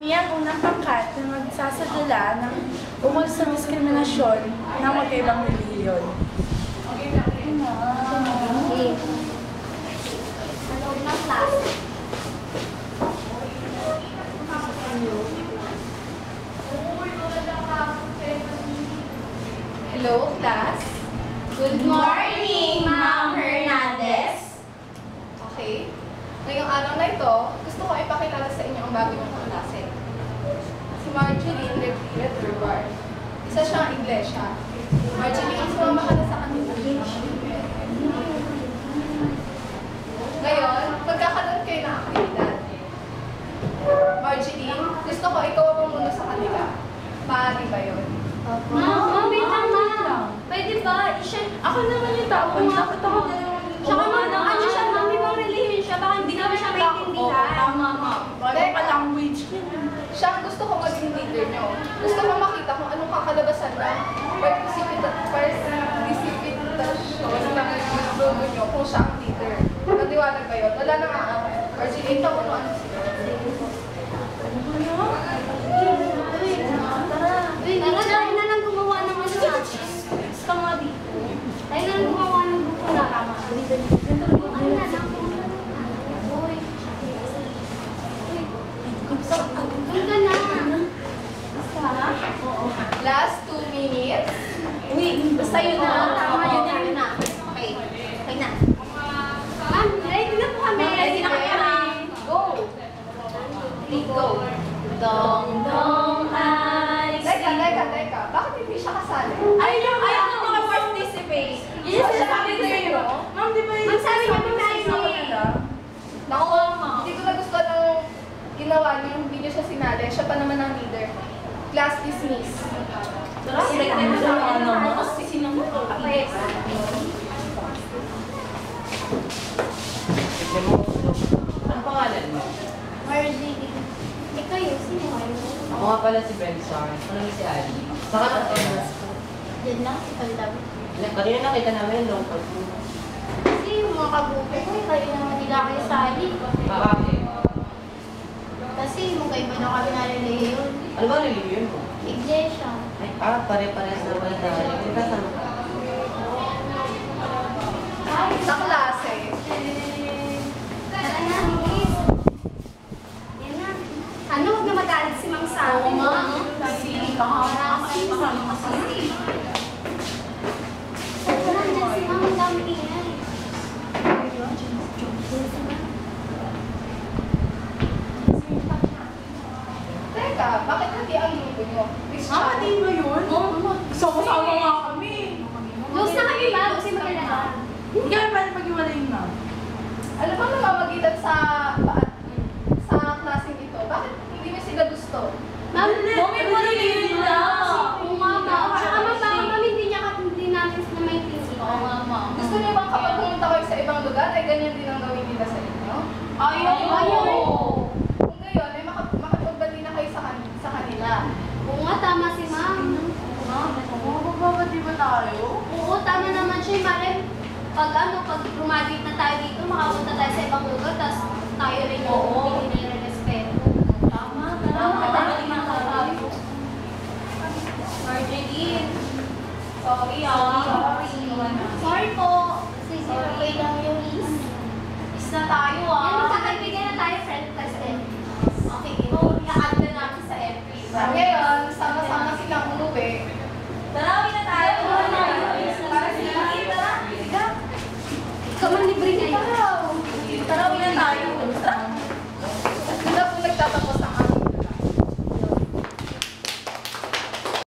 Yan unang pangkat na magsasadala ng ukol sa diskriminasyon ng magkaibang relihiyon. Loob ng klase. Hello, class. Good morning, Ma'am Hernandez. Okay. Ngayong araw na ito, gusto ko ipakilala sa inyo ang bago niyong kaklase. Si Marjorie Letterbar. Isa siyang iglesia. Marjorie, sumama ka na sa kanila. Ngayon, magkakaroon kayo ng aktibidad. Marjorie, gusto ko ikaw ang muna sa kanila. Maaari ba yun? Ma'am, wait lang, ma'am. Pwede ba? Ako naman yung tao. Dapat ako na naman. Tsaka ano siya, ma'am, ibang relihiyon siya. Baka hindi naman siya maintindihan. Tama, ma'am. Wala pa language. Siya ang gusto ko maging leader nyo. Gusto ko makita kung anong kakalabasan ng participation ng logo nyo kung siya ang leader. Nagdiwanag kayo. Wala nang aaway. Marjorie, ikaw ano sila? Tayo na lang gumawa ng ano natin. Gusto nga dito. Tayo na lang gumawa ng grupo na. Ano na lang? Uy. Doon ka na. Last 2 minutes. Uy, basta yun na. Tama yun na. Okay. Okay na. Ma'am, ready na po kami. Ready na kami. Go! Go! Dong, dong, ay. Teka. Bakit hindi siya kasali? Ayaw maka-participate. Yes, sabi ko sa'yo. Ma'am, di ba yun? Ma'am, sabi niya, ma'am, Naku, hindi ko nagustuhan ang ginawa niya. Hindi niya siya sinali. Siya pa naman ang leader. Class dismiss. Ano pangalan mo? Marjorie. Ikaw yun, sino kayo? Ako nga pala si Bensar. Ano si Ali? Saka na Yan lang, si Kaldabi. kanina nakita namin yung long call. Kasi yung mga kabuko ko, kayo naman nila kayo sali. Bakit? Kasi yung kaiba na kami naliliyon. Ano ba religion mo? Iglesia. Ay, pare-pares na pala tayo. Kasama ka. Sa klase. Tara na, Liz. Yan na. Ano, huwag na magalit si Mang Sabi. Oo, ma'am. Kasi kahapon kasi kasama kasi. Tara, dyan si Mang, ang dami ingay. Teka, bakit hindi ang grupo nyo? Mama, di ba yun? Sama-sama nga kami. Close na kami, ma'am. Kasi maganda. Hindi kami pwede pag-iwalayin, ma'am. Ano bang namamagitan sa klaseng ito? Bakit hindi mo sila gusto? Ma'am, Mami, marinig na. Oo nga, ma'am. Tsaka ma'am, hindi namin na maintindihan. Oo nga, ma'am. Gusto niyo bang kapag pumunta kayo sa ibang lugar ay ganyan din ang gawin nila sa inyo? Ayaw.